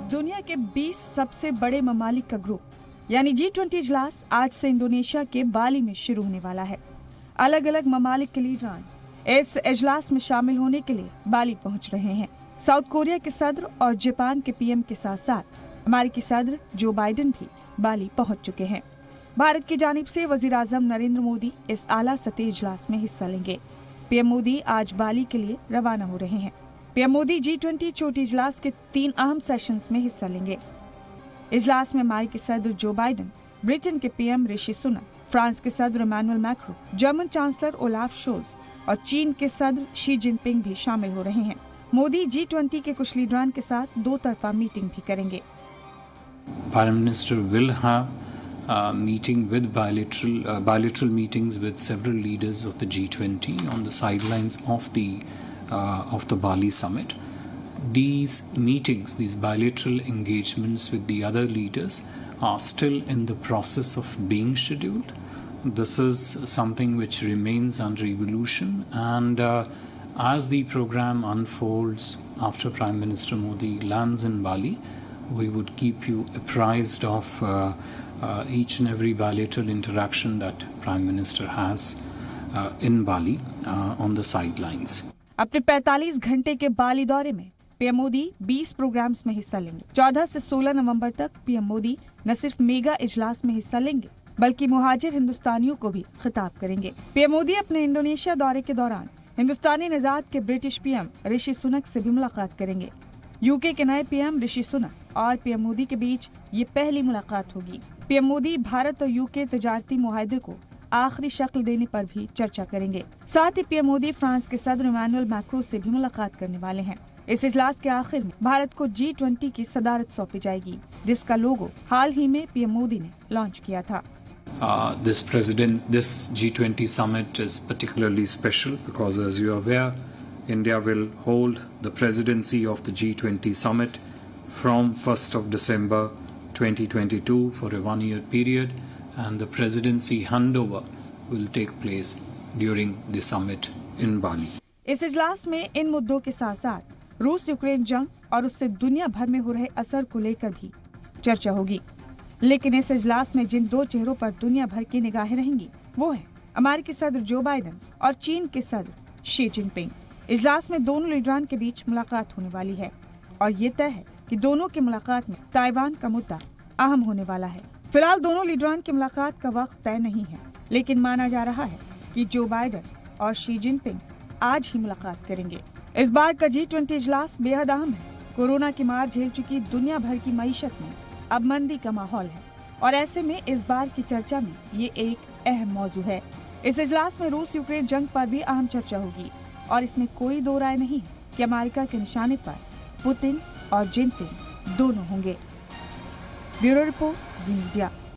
दुनिया के 20 सबसे बड़े ममालिक का ग्रुप यानी G20 इजलास आज से इंडोनेशिया के बाली में शुरू होने वाला है। अलग अलग ममालिक के लीडरान इस इजलास में शामिल होने के लिए बाली पहुंच रहे हैं। साउथ कोरिया के सदर और जापान के पीएम के साथ साथ अमेरिकी सदर जो बाइडेन भी बाली पहुंच चुके हैं। भारत की जानिब से वजीर आजम नरेंद्र मोदी इस आला सतह इजलास में हिस्सा लेंगे। पीएम मोदी आज बाली के लिए रवाना हो रहे हैं। पीएम मोदी G20 चोटी इजलास के 3 अहम सेशंस में हिस्सा लेंगे। इजलास में अमेरिकी सदर जो बाइडेन, ब्रिटेन के पीएम ऋषि सुनक, फ्रांस के सदर Emmanuel Macron, German chancellor Olaf Scholz और चीन के सदर शी जिनपिंग भी शामिल हो रहे हैं। मोदी G20 के कुछ लीडरान के साथ 2 तरफा मीटिंग भी करेंगे। Prime Minister will have meeting with bilateral meetings with several leaders of the G20 on the sidelines of the Bali summit. These meetings, these bilateral engagements with the other leaders are still in the process of being scheduled. This is something which remains under evolution, and as the program unfolds after Prime Minister Modi lands in Bali, we would keep you apprised of each and every bilateral interaction that Prime Minister has in Bali on the sidelines. अपने 45 घंटे के बाली दौरे में PM Modi 20 programmes में हिस्सा लेंगे। 14 से 16 नवंबर तक पीएम मोदी न सिर्फ मेगा इजलास में हिस्सा लेंगे बल्कि मुहाजिर हिंदुस्तानियों को भी खिताब करेंगे। पीएम मोदी अपने इंडोनेशिया दौरे के दौरान हिंदुस्तानी निजात के ब्रिटिश पीएम ऋषि सुनक से भी मुलाकात करेंगे। यूके के नए पीएम ऋषि सुनक और पीएम मोदी के बीच ये पहली मुलाकात होगी। पीएम मोदी भारत और यूके तजारती मुआहदे को आखिरी शक्ल देने पर भी चर्चा करेंगे। साथ ही पीएम मोदी फ्रांस के सदर इमैनुअल मैक्रो से भी मुलाकात करने वाले हैं। इस इजलास के आखिर में भारत को G20 की सदारत सौंपी जाएगी, जिसका लोगो हाल ही में पीएम मोदी ने लॉन्च किया था। This G20 summit is particularly special because, as you are aware, India will hold the presidency of the G20 summit from 1st of December 2022 for a 1-year period, and the presidency handover will take place during the summit in Bali. इस इजलास में इन मुद्दों के साथ साथ रूस Ukraine जंग और उससे दुनिया भर में हो रहे असर को लेकर भी चर्चा होगी। लेकिन इस इजलास में जिन 2 चेहरों पर दुनिया भर की निगाहें रहेंगी वो है अमेरिकी सदर जो बाइडेन और चीन के सदर शी जिनपिंग। इजलास में दोनों लीडरान के बीच मुलाकात होने वाली है और ये तय है कि दोनों की मुलाकात में ताइवान का मुद्दा अहम होने वाला है। फिलहाल दोनों लीडरान की मुलाकात का वक्त तय नहीं है, लेकिन माना जा रहा है कि जो बाइडेन और शी जिनपिंग आज ही मुलाकात करेंगे। इस बार का G20 इजलास बेहद अहम है। कोरोना की मार झेल चुकी दुनिया भर की मईशत में अब मंदी का माहौल है और ऐसे में इस बार की चर्चा में ये एक अहम मौजू है। इस इजलास में रूस यूक्रेन जंग पर भी अहम चर्चा होगी और इसमें कोई दो राय नहीं है कि अमेरिका के निशाने पर पुतिन और जिनपिंग दोनों होंगे। ब्यूरो रिपोर्ट, जी मीडिया।